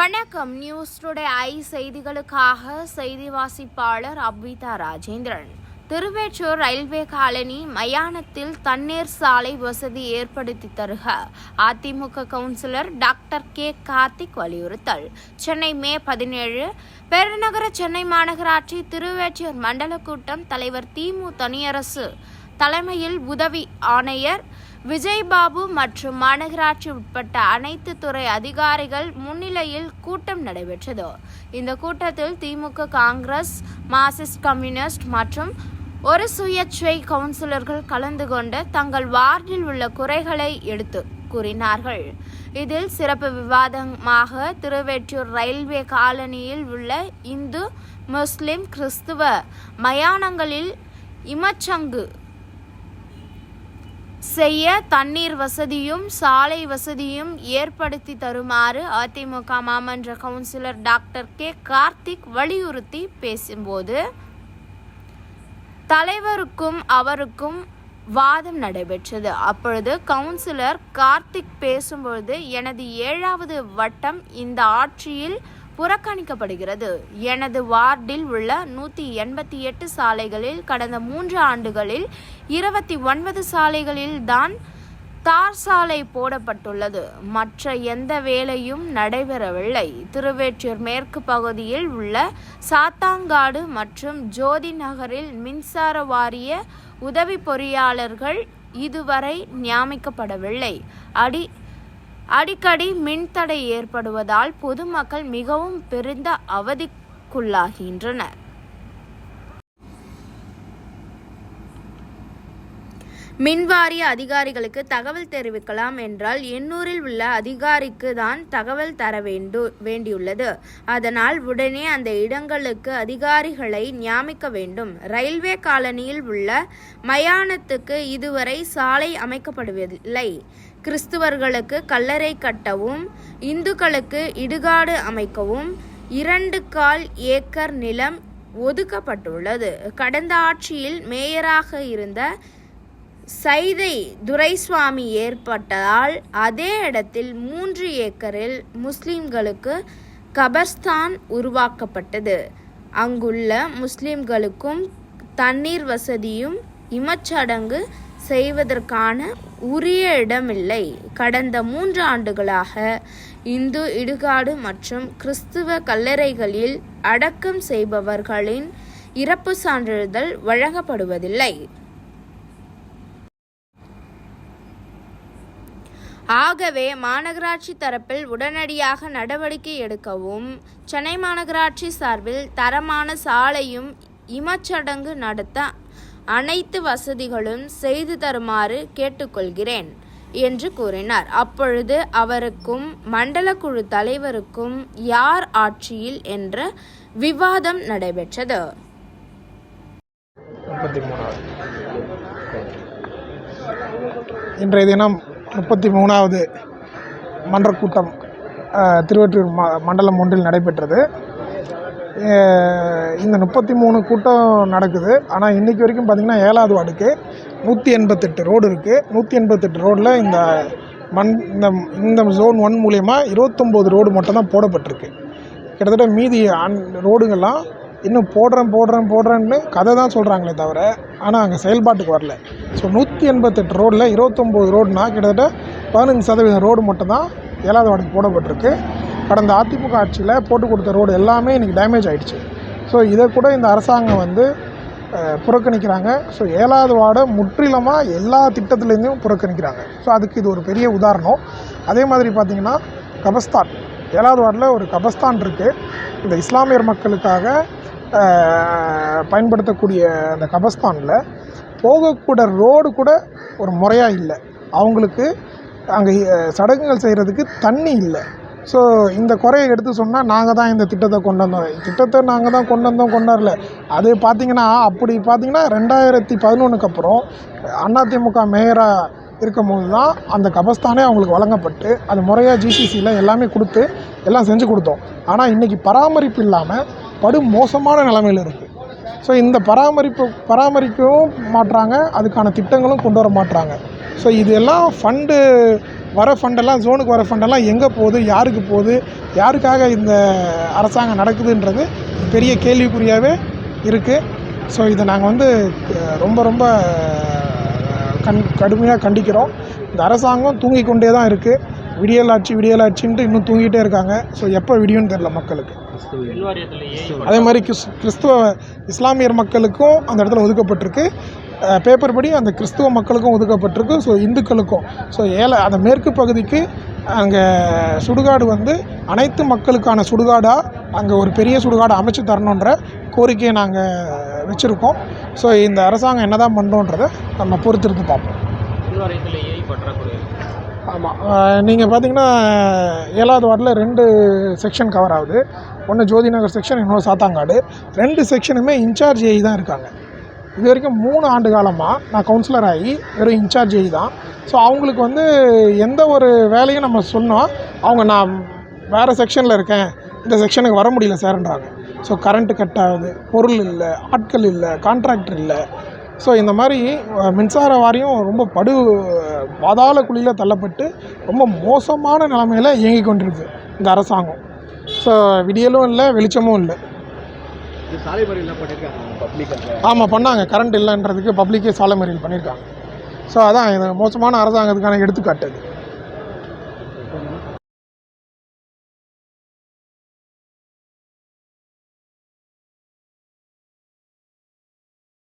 வணக்கம். News today I செய்திகளுக்காக செய்தி வாசிப்பாளர் அப்விதா ராஜேந்திரன். திருவேற்றூர் ரயில்வே காலனி மயானத்தில் தண்ணீர் சாலை வசதி ஏற்படுத்தி தருக AIADMK councillor doctor K Karthik வலியுறுத்தல். சென்னை மே 17 பெருநகர சென்னை மாநகராட்சி திருவேற்றூர் மண்டல கூட்டம் தலைவர் திமு தனியரசு தலைமையில் உதவி ஆணையர் விஜய்பாபு மற்றும் மாநகராட்சி உட்பட்ட அனைத்து துறை அதிகாரிகள் முன்னிலையில் கூட்டம் நடைபெற்றது. இந்த கூட்டத்தில் திமுக, காங்கிரஸ், மார்க்சிஸ்ட் கம்யூனிஸ்ட் மற்றும் ஒரு சுயேட்சை கவுன்சிலர்கள் கலந்து கொண்டு தங்கள் வார்டில் உள்ள குறைகளை எடுத்து கூறினார்கள். இதில் சிறப்பு விவாதமாக திருவேற்றூர் ரயில்வே காலனியில் உள்ள இந்து, முஸ்லிம், கிறிஸ்துவ மயானங்களில் இமச்சங்கு செய்ய தண்ணீர் வசதியும் சாலை வசதியும் ஏற்படுத்தி தருமாறு அதிமுக மாமன்ற கவுன்சிலர் டாக்டர் கே கார்த்திக் வலியுறுத்தி பேசும்போது தலைவருக்கும் அவருக்கும் வாதம் நடைபெற்றது. அப்பொழுது கவுன்சிலர் கார்த்திக் பேசும்போது, எனது 7வது வட்டம் இந்த ஆட்சியில் புறக்கணிக்கப்படுகிறது. எனது வார்டில் உள்ள 188 சாலைகளில் கடந்த 3 ஆண்டுகளில் 29 சாலைகளில் தான் தார் சாலை போடப்பட்டுள்ளது. மற்ற எந்த வேலையும் நடைபெறவில்லை. திருவேற்றூர் மேற்கு பகுதியில் உள்ள சாத்தாங்காடு மற்றும் ஜோதி நகரில் மின்சார வாரிய உதவி பொறியாளர்கள் இதுவரை நியமிக்கப்படவில்லை. அடிக்கடி மின்தடை ஏற்படுவதால் பொதுமக்கள் மிகவும் பெருந்த அவதிக்குள்ளாகின்றனர். மின்வாரிய அதிகாரிகளுக்கு தகவல் தெரிவிக்கலாம் என்றால் எண்ணூரில் உள்ள அதிகாரிக்கு தான் தகவல் தர வேண்டியுள்ளது. அதனால் உடனே அந்த இடங்களுக்கு அதிகாரிகளை நியமிக்க வேண்டும். ரயில்வே காலனியில் உள்ள மயானத்துக்கு இதுவரை சாலை அமைக்கப்படவில்லை. கிறிஸ்துவர்களுக்கு கல்லறை கட்டவும், இந்துக்களுக்கு இடுகாடு அமைக்கவும் 2.25 ஏக்கர் நிலம் ஒதுக்கப்பட்டுள்ளது. கடந்த ஆட்சியில் மேயராக இருந்த சைதை துரைசுவாமி ஏற்பட்டதால் அதே இடத்தில் 3 ஏக்கரில் முஸ்லிம்களுக்கு கபர்ஸ்தான் உருவாக்கப்பட்டது. அங்குள்ள முஸ்லிம்களுக்கும் தண்ணீர் வசதியும் இமச்சடங்கு செய்வதற்கான உரிய இடமில்லை. கடந்த 3 ஆண்டுகளாக இந்து இடுகாடு மற்றும் கிறிஸ்துவ கல்லறைகளில் அடக்கம் செய்பவர்களின் இறப்பு சான்றிதழ் வழங்கப்படுவதில்லை. ஆகவே மாநகராட்சி தரப்பில் உடனடியாக நடவடிக்கை எடுக்கவும், சென்னை மாநகராட்சி சார்பில் தரமான சாலையும் இமச்சடங்கு நடத்த அனைத்து வசதிகளும் செய்து தருமாறு கேட்டுக்கொள்கிறேன் என்று கூறினார். அப்பொழுது அவருக்கும் மண்டல குழு தலைவருக்கும் யார் ஆட்சியில் என்ற விவாதம் நடைபெற்றது. இன்றைய தினம் 33வது மன்ற கூட்டம் திருவொற்றியூர் மண்டலம் 1 நடைபெற்றது. இந்த 33 கூட்டம் நடக்குது. ஆனால் இன்றைக்கி வரைக்கும் பார்த்திங்கன்னா 7வது வார்டுக்கு 188 ரோடு இருக்குது. 188 ரோடில் இந்த ஜோன் 1 மூலயமா 29 ரோடு மட்டும் தான் போடப்பட்டிருக்கு. கிட்டத்தட்ட மீதி ரோடுங்கள்லாம் இன்னும் போடுறேன்னு கதை தான் சொல்கிறாங்களே தவிர ஆனால் அங்கே செயல்பாட்டுக்கு வரல. ஸோ 188 ரோடில் 29 ரோடுனா கிட்டத்தட்ட 15% ரோடு மட்டும்தான் 7வது வார்டுக்கு போடப்பட்டிருக்கு. கடந்த அதிமுக ஆட்சியில் போட்டு கொடுத்த ரோடு எல்லாமே இன்றைக்கி டேமேஜ் ஆகிடுச்சு. ஸோ இதை கூட இந்த அரசாங்கம் புறக்கணிக்கிறாங்க. ஸோ 7வது வார்டை முற்றிலுமாக எல்லா திட்டத்துலேருந்தும் புறக்கணிக்கிறாங்க. ஸோ அதுக்கு இது ஒரு பெரிய உதாரணம். அதே மாதிரி பார்த்திங்கன்னா கபஸ்தான் 7வது வார்டில் ஒரு கபஸ்தான் இருக்குது. இந்த இஸ்லாமியர் மக்களுக்காக பயன்படுத்தக்கூடிய அந்த கபஸ்தானில் போகக்கூட ரோடு கூட ஒரு முறையாக இல்லை. அவங்களுக்கு அங்கே சடங்குகள் செய்கிறதுக்கு தண்ணி இல்லை. ஸோ இந்த குறையை எடுத்து சொன்னால் நாங்கள் தான் இந்த திட்டத்தை நாங்கள் தான் கொண்டாடல. அது பார்த்திங்கன்னா அப்படி பார்த்திங்கன்னா 2011 அப்புறம் அதிமுக மேயராக இருக்கும்போது தான் அந்த கபஸ்தானே அவங்களுக்கு வழங்கப்பட்டு அது முறையாக ஜிசிசியில் எல்லாமே கொடுத்து எல்லாம் செஞ்சு கொடுத்தோம். ஆனால் இன்றைக்கி பராமரிப்பு இல்லாமல் படு மோசமான நிலைமையில் இருக்குது. ஸோ இந்த பராமரிக்கவும் மாட்டுறாங்க, அதுக்கான திட்டங்களும் கொண்டு வர மாட்டுறாங்க. ஸோ இது எல்லாம் ஃபண்டு வர ஃபண்டெல்லாம் ஜோனுக்கு வர ஃபண்டெல்லாம் எங்கே போகுது, யாருக்கு போகுது, யாருக்காக இந்த அரசாங்கம் நடக்குதுன்றது பெரிய கேள்விக்குறியாகவே இருக்குது. ஸோ இதை நாங்கள் வந்து ரொம்ப ரொம்ப கடுமையாக கண்டிக்கிறோம். இந்த அரசாங்கம் தூங்கிக் கொண்டே தான் இருக்குது. விடியலாட்சின்ட்டு இன்னும் தூங்கிட்டே இருக்காங்க. ஸோ எப்போ விடியும்னு தெரில மக்களுக்கு. அதே மாதிரி கிறிஸ்துவ இஸ்லாமியர் மக்களுக்கும் அந்த இடத்துல ஒதுக்கப்பட்டிருக்கு. பேப்பர் படி அந்த கிறிஸ்துவ மக்களுக்கும் ஒதுக்கப்பட்டிருக்கு. ஸோ இந்துக்களுக்கும். ஸோ அந்த மேற்கு பகுதிக்கு அங்கே சுடுகாடு வந்து அனைத்து மக்களுக்கான சுடுகாடாக அங்கே ஒரு பெரிய சுடுகாடு அமைச்சு தரணுன்ற கோரிக்கையை நாங்கள் வச்சுருக்கோம். ஸோ இந்த அரசாங்கம் என்ன தான் பண்ணுறோன்றதை நம்ம பொறுத்திருந்து பார்ப்போம். ஆமாம், நீங்கள் பார்த்தீங்கன்னா 7வது வார்டில் 2 செக்ஷன் கவர் ஆகுது. ஒன்று ஜோதி நகர் செக்ஷன், இன்னொரு சாத்தாங்காடு. 2 செக்ஷனுமே இன்சார்ஜ் ஏஇ தான் இருக்காங்க. இது வரைக்கும் 3 ஆண்டு காலமாக நான் கவுன்சிலர் ஆகி வெறும் இன்சார்ஜ் ஏஇ தான். ஸோ அவங்களுக்கு வந்து எந்த ஒரு வேலையும் நம்ம சொன்னோம், அவங்க நான் வேறு செக்ஷனில் இருக்கேன், இந்த செக்ஷனுக்கு வர முடியல சார்ன்றாங்க. ஸோ கரண்ட்டு கட் ஆகுது, பொருள் இல்லை, ஆட்கள் இல்லை, கான்ட்ராக்டர் இல்லை. ஸோ இந்த மாதிரி மின்சார வாரியம் ரொம்ப பாதாள குழியில் தள்ளப்பட்டு ரொம்ப மோசமான நிலைமையில் இயங்கி கொண்டிருக்கு இந்த அரசாங்கம். ஸோ விடியலும் இல்லை, வெளிச்சமும் இல்லை. சாலை மறியல் பண்ணியிருக்காங்க. ஆமாம், பண்ணாங்க. கரண்ட் இல்லைன்றதுக்கு பப்ளிக்கே சாலை மறியல் பண்ணியிருக்காங்க. ஸோ அதான் இது மோசமான அரசாங்கத்துக்கான எடுத்துக்காட்டு.